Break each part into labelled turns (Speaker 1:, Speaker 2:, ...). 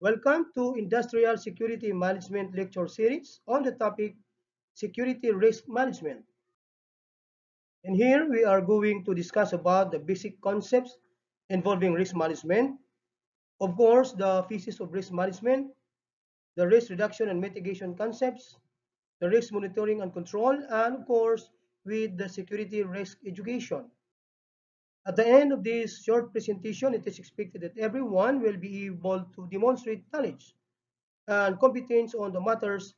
Speaker 1: Welcome to Industrial Security Management Lecture Series on the topic Security Risk Management. And here we are going to discuss about the basic concepts involving risk management. Of course, the physics of risk management, the risk reduction and mitigation concepts, the risk monitoring and control, and of course, with the security risk education. At the end of this short presentation, it is expected that everyone will be able to demonstrate knowledge and competence on the matters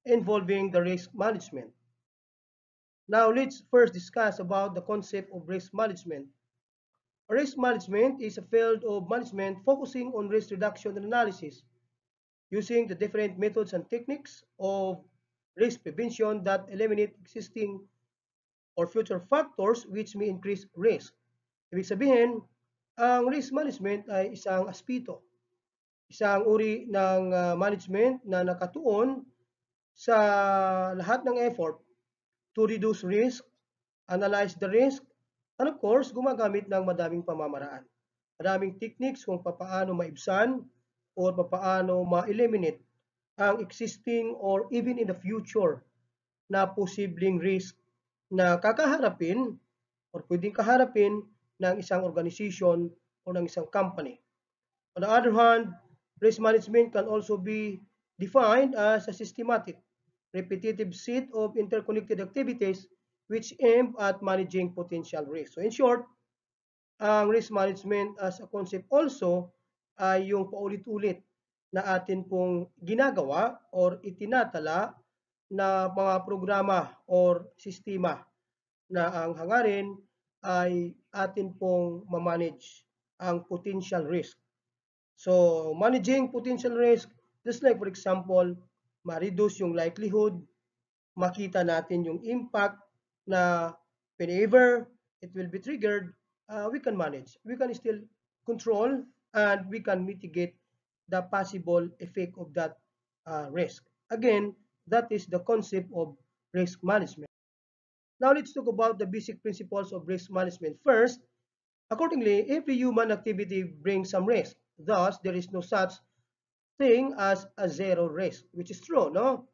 Speaker 1: involving the risk management. Now, let's first discuss about the concept of risk management. Risk management is a field of management focusing on risk reduction and analysis using the different methods and techniques of risk prevention that eliminate existing or future factors which may increase risk. Ibig sabihin, ang risk management ay isang aspeto, isang uri ng management na nakatuon sa lahat ng effort to reduce risk, analyze the risk, and of course, gumagamit ng madaming pamamaraan. Madaming techniques kung paano maibsan or paano ma-eliminate ang existing or even in the future na posibleng risk na kakaharapin or pwedeng kaharapin ng isang organization o ng isang company. On the other hand, risk management can also be defined as a systematic, repetitive set of interconnected activities which aim at managing potential risk. So in short, ang risk management as a concept also ay yung paulit-ulit na atin pong ginagawa or itinatala na mga programa or sistema na ang hangarin ay atin pong ma-manage ang potential risk. So, managing potential risk, just like for example, ma-reduce yung likelihood, makita natin yung impact na whenever it will be triggered, we can manage. We can still control and we can mitigate the possible effect of that risk. Again, that is the concept of risk management. Now, let's talk about the basic principles of risk management. First, accordingly, every human activity brings some risk. Thus, there is no such thing as a zero risk, which is true, no?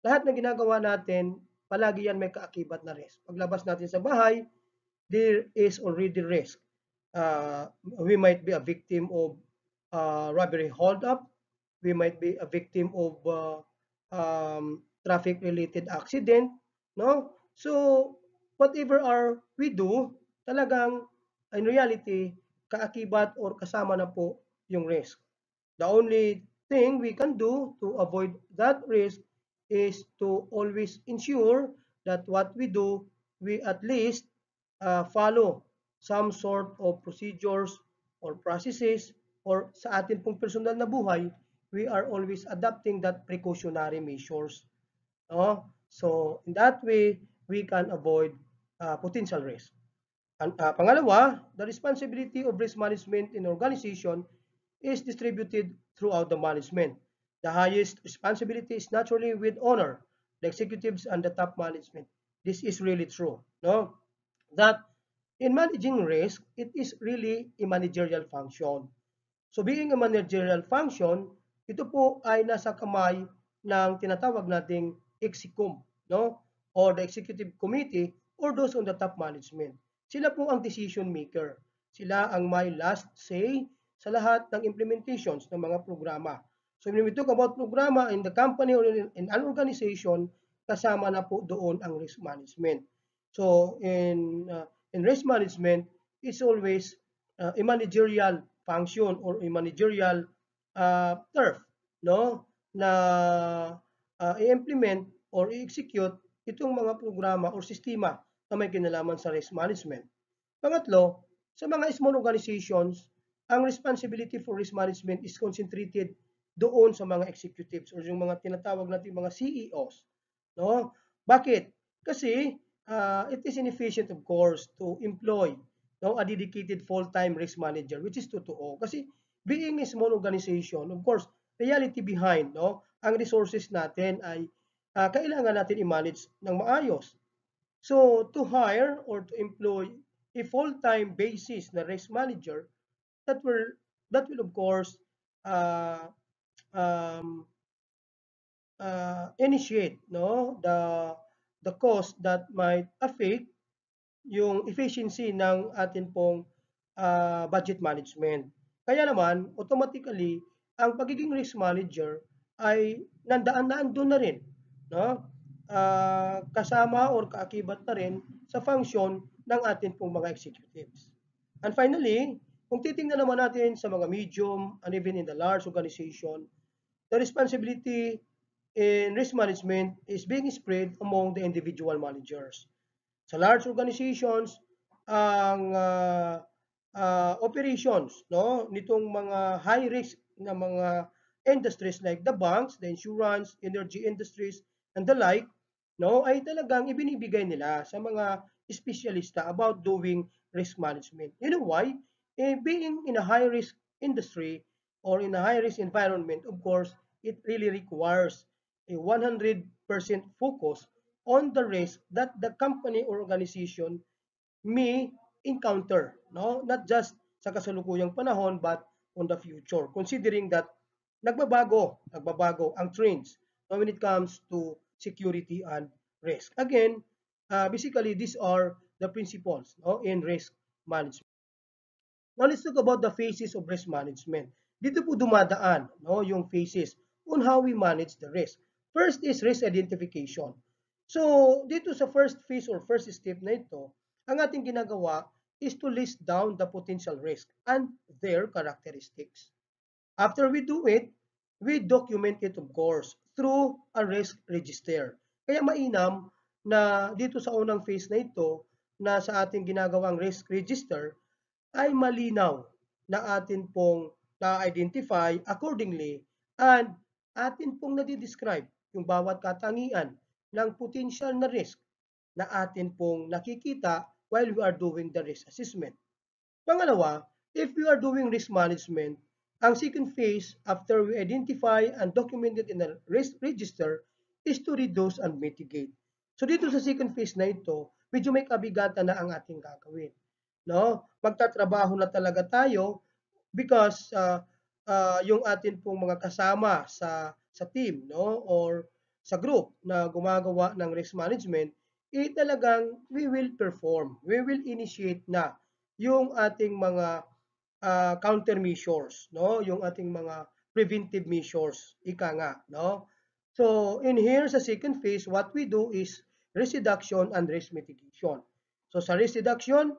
Speaker 1: Lahat ng ginagawa natin, palagi yan may kaakibat na risk. Paglabas natin sa bahay, there is already risk. We might be a victim of robbery hold-up. We might be a victim of traffic-related accident, no? So, whatever we do, talagang in reality, kaakibat or kasama na po yung risk. The only thing we can do to avoid that risk is to always ensure that what we do, we at least follow some sort of procedures or processes or sa atin pong personal na buhay, we are always adopting that precautionary measures. No? So, in that way, we can avoid potential risk. And pangalawa, the responsibility of risk management in organization is distributed throughout the management. The highest responsibility is naturally with honor, the executives and the top management. This is really true, no? That in managing risk, it is really a managerial function. So being a managerial function, ito po ay nasa kamay ng tinatawag nating execom, no? Or the executive committee or those on the top management. Sila po ang decision maker. Sila ang may last say sa lahat ng implementations ng mga programa. So when we talk about programa in the company or in an organization, kasama na po doon ang risk management. So in risk management, it's always a managerial function or a managerial turf, no? Na i-implement or i-execute itong mga programa or sistema na may kinalaman sa risk management. Pangatlo, sa mga small organizations, ang responsibility for risk management is concentrated doon sa mga executives or yung mga tinatawag natin mga CEOs. No? Bakit? Kasi it is inefficient of course to employ a dedicated full-time risk manager, which is totoo. Kasi being a small organization, of course, reality behind, ang resources natin ay kailangan natin i-manage ng maayos. So to hire or to employ a full-time basis na risk manager, that will of course um, initiate the cost that might affect yung efficiency ng atin pong budget management. Kaya naman, automatically, ang pagiging risk manager ay nandun na rin, no? Kasama or kaakibat na rin sa function ng atin pong mga executives. And finally, kung titingnan naman natin sa mga medium and even in the large organization, the responsibility in risk management is being spread among the individual managers. Sa large organizations, ang operations nitong mga high risk na mga industries like the banks, the insurance, energy industries, and the like, ay talagang ibinibigay nila sa mga espesyalista about doing risk management. You know why? Being in a high risk industry or in a high risk environment, of course, it really requires a 100% focus on the risk that the company or organization may encounter, not just sa kasalukuyang panahon but on the future, considering that nagbabago ang trends when it comes to security and risk. Again, basically these are the principles in risk management. Now let's talk about the phases of risk management. Dito po dumadaan yung phases on how we manage the risk. First is risk identification. So dito sa first phase or first step na ito, ang ating ginagawa is to list down the potential risk and their characteristics. After we do it, we document it of course through a risk register. Kaya mainam na dito sa unang phase na ito na sa ating ginagawang risk register ay malinaw na atin pong na-identify accordingly and atin pong nadi-describe yung bawat katangian ng potential na risk na atin pong nakikita while we are doing the risk assessment. Pangalawa, if we are doing risk management, ang second phase after we identify and document it in a risk register is to reduce and mitigate. So dito sa second phase na ito, medyo may kabigatan na ang ating gagawin. Magtatrabaho na talaga tayo because yung atin pong mga kasama sa team or sa group na gumagawa ng risk management, talagang we will perform, we will initiate na yung ating mga countermeasures, yung ating mga preventive measures, ika nga, So in here sa second phase, what we do is risk reduction and risk mitigation. So sa risk reduction,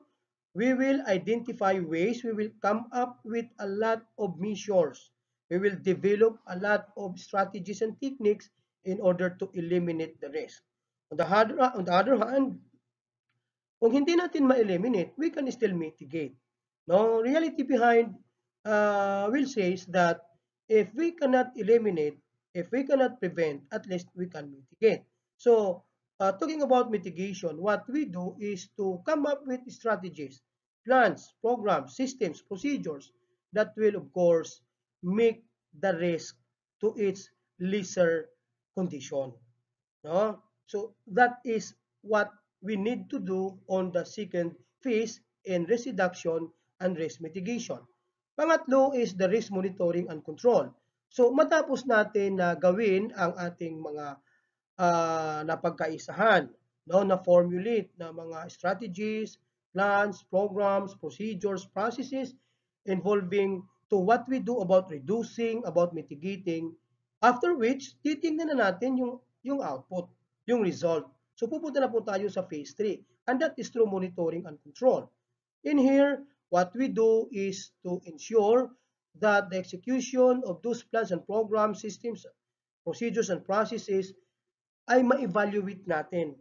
Speaker 1: we will identify ways, we will come up with a lot of measures. We will develop a lot of strategies and techniques in order to eliminate the risk. On the other hand, kung hindi natin ma-eliminate, we can still mitigate. No, reality behind will says that if we cannot eliminate, if we cannot prevent, at least we can mitigate. So, talking about mitigation, what we do is to come up with strategies, plans, programs, systems, procedures that will, of course, make the risk to its lesser condition. No? So, that is what we need to do on the second phase in risk reduction and risk mitigation. Pangatlo is the risk monitoring and control. So matapos natin na gawin ang ating mga napagkaisahan, na formulate na mga strategies, plans, programs, procedures, processes involving to what we do about reducing, about mitigating, after which titingnan na natin yung output, yung result. So pupunta na po tayo sa phase 3 and that is through monitoring and control. In here, what we do is to ensure that the execution of those plans and programs, systems, procedures, and processes ay ma-evaluate natin.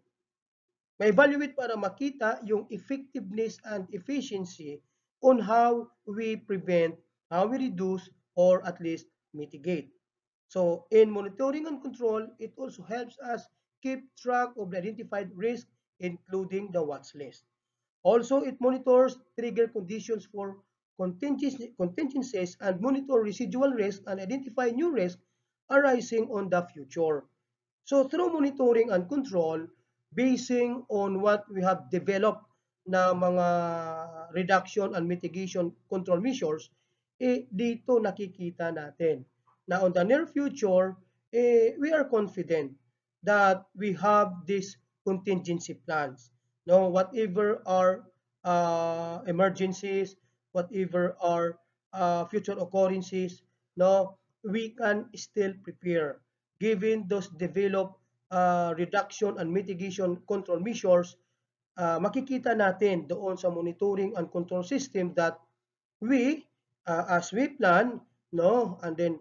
Speaker 1: Ma-evaluate para makita yung effectiveness and efficiency on how we prevent, how we reduce, or at least mitigate. So in monitoring and control, it also helps us keep track of the identified risk, including the watch list. Also, it monitors trigger conditions for contingencies and monitor residual risk and identify new risk arising on the future. So through monitoring and control, basing on what we have developed na mga reduction and mitigation control measures, dito nakikita natin na on the near future, we are confident that we have these contingency plans. No, whatever our emergencies, whatever our future occurrences, no, we can still prepare. Given those developed reduction and mitigation control measures, makikita natin doon sa monitoring and control system that we, as we plan, no, and then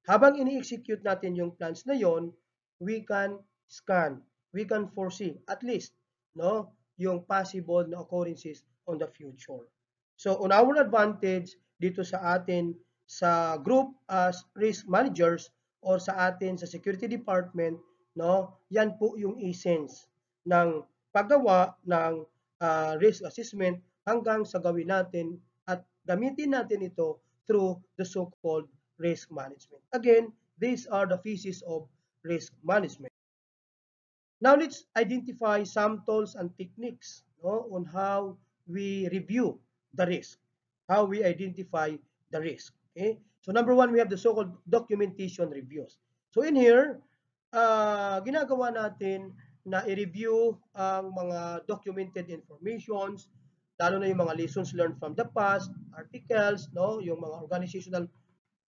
Speaker 1: habang ini-execute natin yung plans na yon, we can scan, we can foresee at least, no, yung possible na occurrences on the future. So on our advantage dito sa atin sa group as risk managers or sa atin sa security department, no, yan po yung essence ng paggawa ng risk assessment hanggang sa gawin natin at gamitin natin ito through the so-called risk management. Again, these are the pieces of risk management. Now let's identify some tools and techniques, no, on how we review the risk, how we identify the risk. Okay? So number one, we have the so-called documentation reviews. So in here, ginagawa natin na i-review ang mga documented informations, lalo na yung mga lessons learned from the past, articles, no, yung mga organizational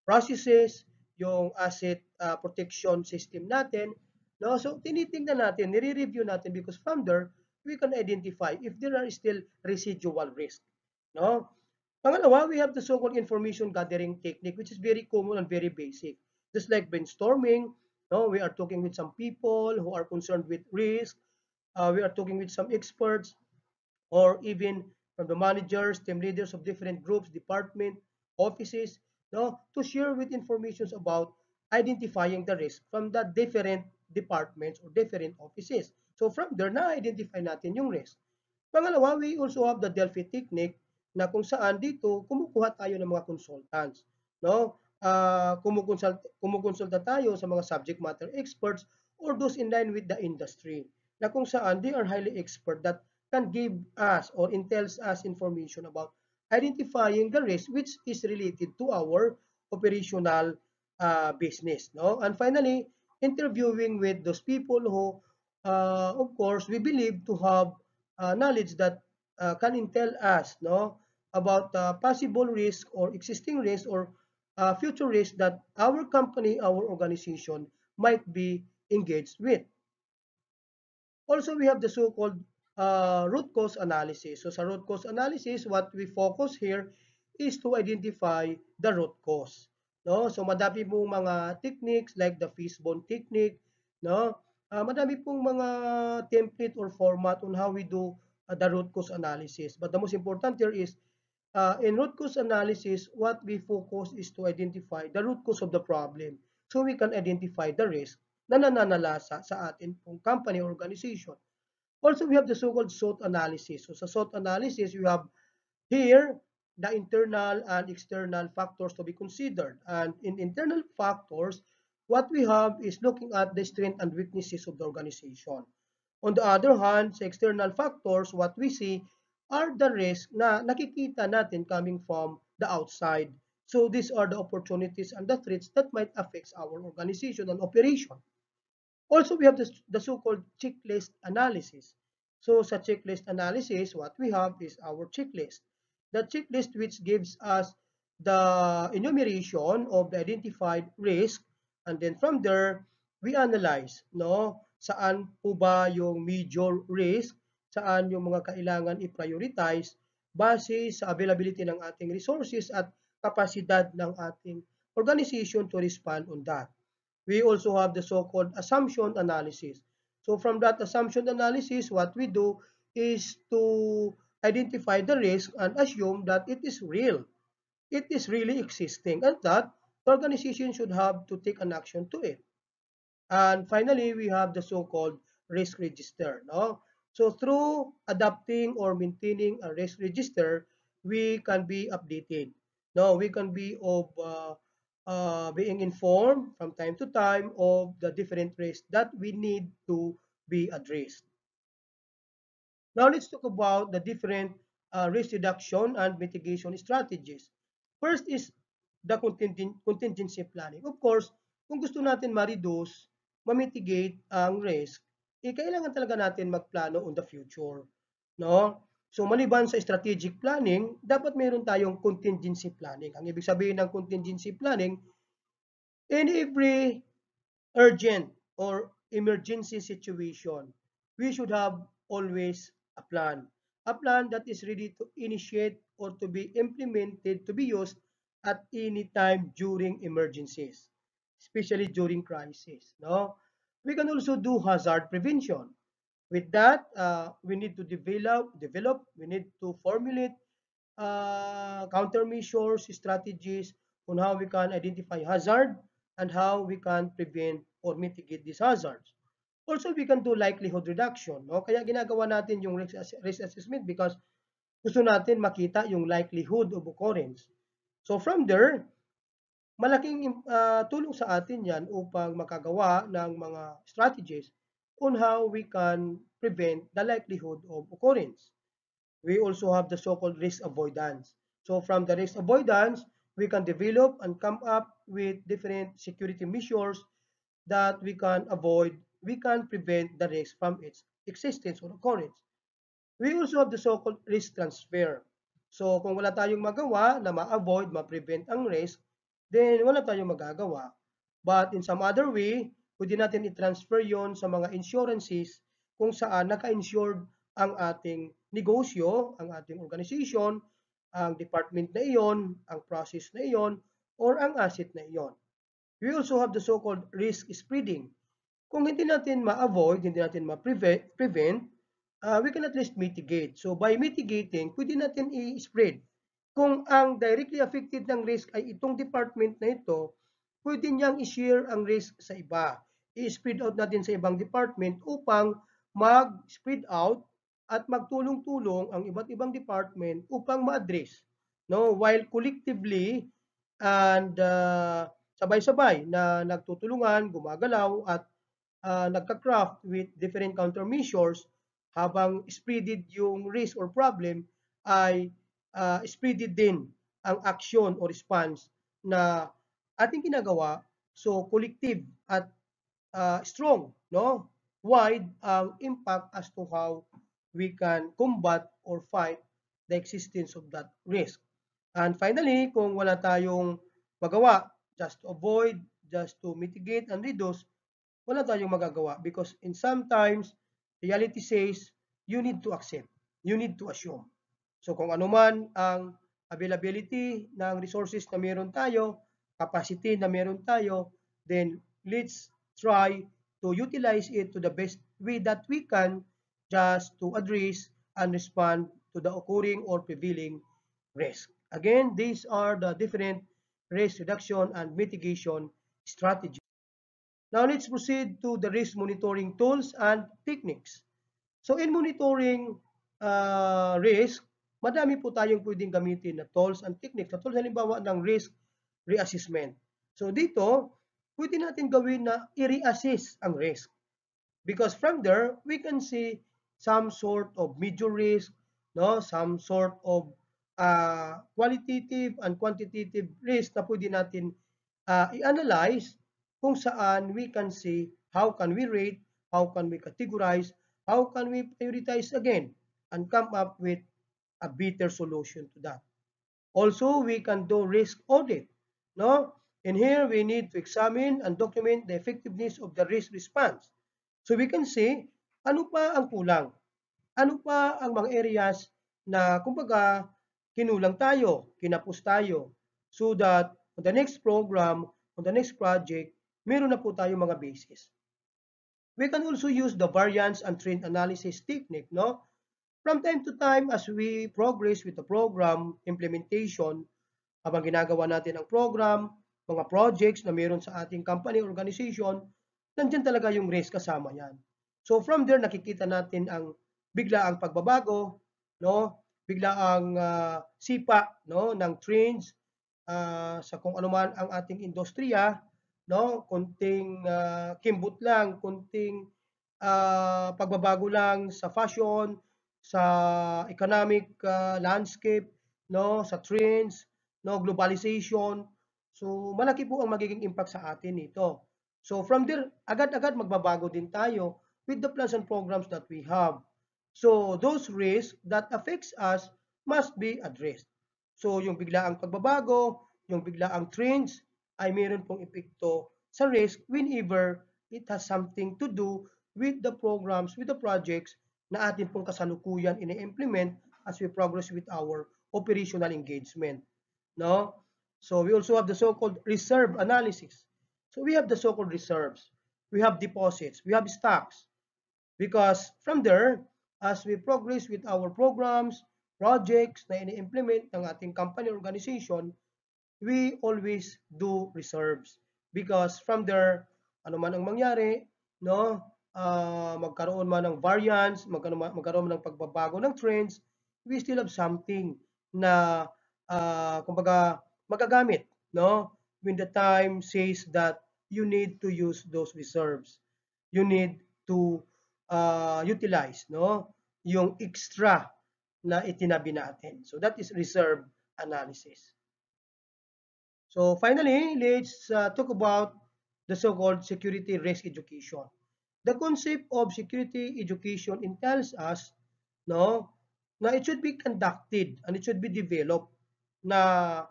Speaker 1: processes, yung asset protection system natin, no? So tinitingnan natin, nire-review natin because from there we can identify if there are still residual risk, no? Pangalawa, we have the so-called information gathering technique, which is very common and very basic. Just like brainstorming, no, we are talking with some people who are concerned with risk. We are talking with some experts, or even from the managers, team leaders of different groups, department, offices, no, to share with informations about identifying the risk from the different departments or different offices. So from there, na-identify natin yung risk. Pangalawa, we also have the Delphi technique na kung saan dito kumukuha tayo ng mga consultants, no? Kumukonsulta tayo sa mga subject matter experts or those in line with the industry na kung saan they are highly expert that can give us or tells us information about identifying the risk which is related to our operational business, no? And finally, interviewing with those people who, of course, we believe to have knowledge that can tell us, no, about possible risk or existing risk or future risk that our company, our organization might be engaged with. Also, we have the so-called root cause analysis. So sa root cause analysis, what we focus here is to identify the root cause. No? So madami pong mga techniques like the fishbone technique, no? Madami pong mga template or format on how we do the root cause analysis. But the most important here is in root cause analysis, what we focus is to identify the root cause of the problem so we can identify the risk na nananalasa sa atin pong company or organization. Also, we have the so-called SWOT analysis. So sa SWOT analysis, you have here the internal and external factors to be considered. And in internal factors, what we have is looking at the strengths and weaknesses of the organization. On the other hand, sa external factors, what we see are the risks na nakikita natin coming from the outside. So these are the opportunities and the threats that might affect our organization and operation. Also, we have the so-called checklist analysis. So sa checklist analysis, what we have is our checklist. The checklist which gives us the enumeration of the identified risk, and then from there, we analyze, no? Saan po ba yung major risk, saan yung mga kailangan i-prioritize base sa availability ng ating resources at kapasidad ng ating organization to respond on that. We also have the so-called assumption analysis. So from that assumption analysis, what we do is to identify the risk and assume that it is real. It is really existing and that the organization should have to take an action to it. And finally, we have the so-called risk register. No? So through adapting or maintaining a risk register, we can be updated. No, we can be of being informed from time to time of the different risks that we need to be addressed. Now let's talk about the different risk reduction and mitigation strategies. First is the contingency planning. Of course, kung gusto natin ma-reduce, ma-mitigate ang risk, kailangan talaga natin magplano on the future, no? So maliban sa strategic planning, dapat meron tayong contingency planning. Ang ibig sabihin ng contingency planning, in every urgent or emergency situation, we should have always a plan. A plan that is ready to initiate or to be implemented, to be used at any time during emergencies, especially during crisis. No? We can also do hazard prevention. With that, we need to develop, we need to formulate countermeasures, strategies on how we can identify hazard and how we can prevent or mitigate these hazards. Also, we can do likelihood reduction. No? Kaya ginagawa natin yung risk assessment because gusto natin makita yung likelihood of occurrence. So from there, malaking tulong sa atin yan upang makagawa ng mga strategies on how we can prevent the likelihood of occurrence. We also have the so-called risk avoidance. So from the risk avoidance, we can develop and come up with different security measures that we can avoid, we can prevent the risk from its existence or occurrence. We also have the so-called risk transfer. So kung wala tayong magawa na ma-avoid, ma-prevent ang risk, then wala tayong magagawa. But in some other way, pwede natin i-transfer yon sa mga insurances kung saan naka-insured ang ating negosyo, ang ating organization, ang department na iyon, ang process na iyon, or ang asset na iyon. We also have the so-called risk spreading. Kung hindi natin ma-avoid, hindi natin ma-prevent, we can at least mitigate. So by mitigating, pwede natin i-spread. Kung ang directly affected ng risk ay itong department na ito, pwede niyang i-share ang risk sa iba. I-spread out natin sa ibang department upang mag-spread out at magtulong-tulong ang iba't ibang department upang ma-address. No? While collectively and sabay-sabay na nagtutulungan, gumagalaw at nagka-craft with different countermeasures habang spreaded yung risk or problem ay spreaded din ang action or response na ating ginagawa. So collective at strong, no? Wide ang impact as to how we can combat or fight the existence of that risk. And finally, kung wala tayong magawa, just to avoid, just to mitigate and reduce, wala tayong magagawa because in sometimes reality says you need to accept, you need to assume. So kung ano man ang availability ng resources na meron tayo, capacity na meron tayo, then let's try to utilize it to the best way that we can just to address and respond to the occurring or prevailing risk. Again, these are the different risk reduction and mitigation strategies. Now let's proceed to the risk monitoring tools and techniques. So in monitoring risk, madami po tayong pwedeng gamitin na tools and techniques. Na tools halimbawa ng risk reassessment. So dito, pwede natin gawin na i-reassess ang risk. Because from there, we can see some sort of major risk, no? Some sort of qualitative and quantitative risk na pwede natin i-analyze kung saan we can see how can we rate, how can we categorize, how can we prioritize again and come up with a better solution to that. Also, we can do risk audit, no? And here we need to examine and document the effectiveness of the risk response. So we can see ano pa ang kulang, ano pa ang mga areas na kumbaga kinulang tayo, kinapos tayo, so that on the next program, on the next project, meron na po tayo mga basis. We can also use the variance and trend analysis technique, no? From time to time, as we progress with the program implementation, habang ginagawa natin ang program, mga projects na meron sa ating company organization, nandiyan talaga yung risk kasama yan. So from there, nakikita natin ang bigla ang pagbabago, no? Bigla ang sipa, no, ng trends sa kung ano man ang ating industriya, no? Kunting kimbot lang, kunting pagbabago lang sa fashion, sa economic landscape, no, sa trends, no, globalization, So, malaki po ang magiging impact sa atin nito. So, from there, agad-agad magbabago din tayo with the plans and programs that we have. So, those risks that affects us must be addressed. So, yung biglaang pagbabago, yung biglaang trends, ay meron pong epekto sa risk whenever it has something to do with the programs, with the projects na atin pong kasalukuyan ini-implement as we progress with our operational engagement. No? So we also have the so-called reserve analysis. So we have the so-called reserves, we have deposits, we have stocks, because from there, as we progress with our programs, projects na ini-implement ng ating company organization, we always do reserves. Because from there, ano man ang mangyari, no, magkaroon man ng variance, magkaroon man ng pagbabago ng trends, we still have something na kumbaga magagamit, no, when the time says that you need to use those reserves, you need to utilize, no, yung extra na itinabi natin. So that is reserve analysis. So finally, let's talk about the so-called security risk education. The concept of security education entails us, no, na it should be conducted and it should be developed na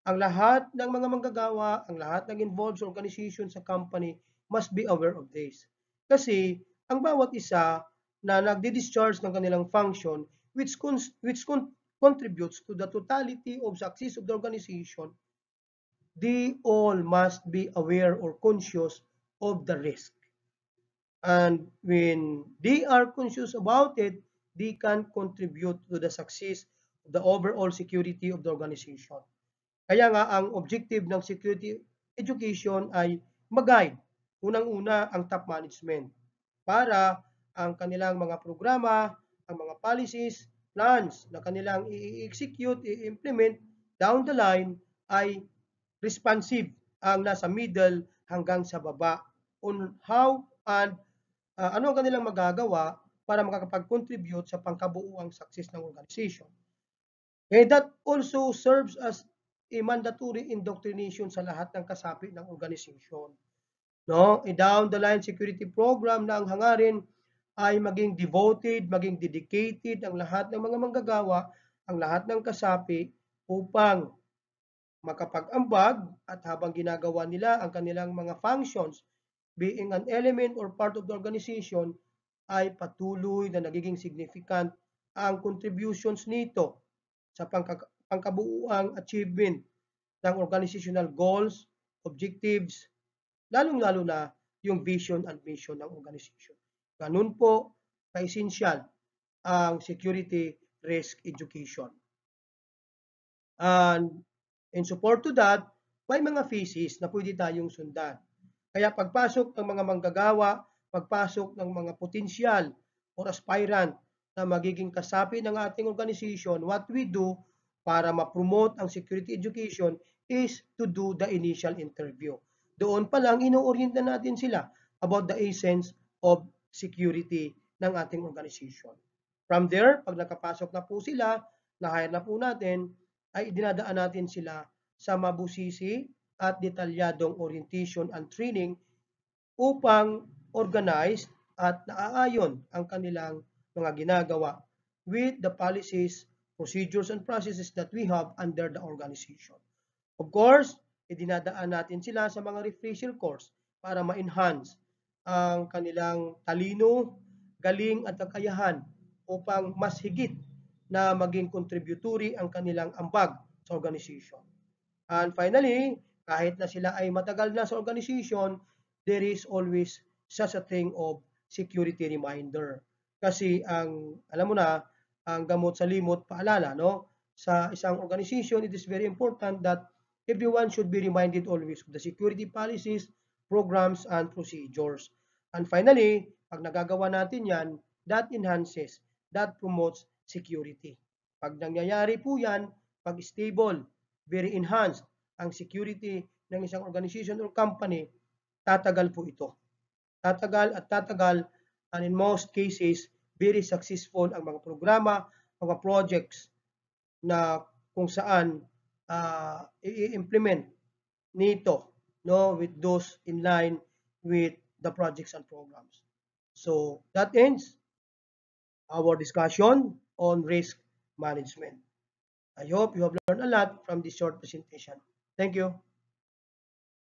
Speaker 1: ang lahat ng mga manggagawa, ang lahat ng involved sa organization, sa company, must be aware of this. Kasi ang bawat isa na nagdi-discharge ng kanilang function which contributes to the totality of success of the organization, they all must be aware or conscious of the risk. And when they are conscious about it, they can contribute to the success of the overall security of the organization. Kaya nga ang objective ng security education ay mag-guide unang-una ang top management para ang kanilang mga programa, ang mga policies, plans na kanilang i-execute, i-implement down the line ay responsive ang nasa middle hanggang sa baba on how and ano ang kanilang magagawa para makakapag-contribute sa pangkabuuang success ng organization. And that also serves as a mandatory indoctrination sa lahat ng kasapi ng organization. No? A down the line security program na ang hangarin ay maging devoted, maging dedicated ang lahat ng mga manggagawa, ang lahat ng kasapi upang makapag-ambag at habang ginagawa nila ang kanilang mga functions, being an element or part of the organization, ay patuloy na nagiging significant ang contributions nito sa pangkabuuang achievement ng organizational goals, objectives, lalong-lalo na yung vision and mission ng organization. Ganun po ka-essential ang security risk education. And in support to that, may mga phases na pwede tayong sundan. Kaya pagpasok ng mga manggagawa, pagpasok ng mga potensyal or aspirant na magiging kasapi ng ating organization, what we do para ma-promote ang security education is to do the initial interview. Doon pa lang, ino-orient na natin sila about the essence of security ng ating organization. From there, pag nakapasok na po sila, na-hire na po natin, ay dinadaan natin sila sa mabusisi at detalyadong orientation and training upang organized at naaayon ang kanilang mga ginagawa with the policies, procedures, and processes that we have under the organization. Of course, idinadaan natin sila sa mga refresher course para ma-enhance ang kanilang talino, galing at kakayahan upang mas higit na maging contributory ang kanilang ambag sa organization. And finally, kahit na sila ay matagal na sa organization, there is always such a thing of security reminder. Kasi alam mo na, ang gamot sa limot, paalala, no? Sa isang organization, it is very important that everyone should be reminded always of the security policies, programs, and procedures. And finally, pag nagagawa natin yan, that enhances, that promotes security. Pag nangyayari po yan, pag stable, very enhanced ang security ng isang organization or company, tatagal po ito. Tatagal at tatagal, and in most cases, very successful ang mga programa, mga projects na kung saan i-implement NITO, no, with those in line with the projects and programs. So that ends our discussion on risk management. I hope you have learned a lot from this short presentation. Thank you.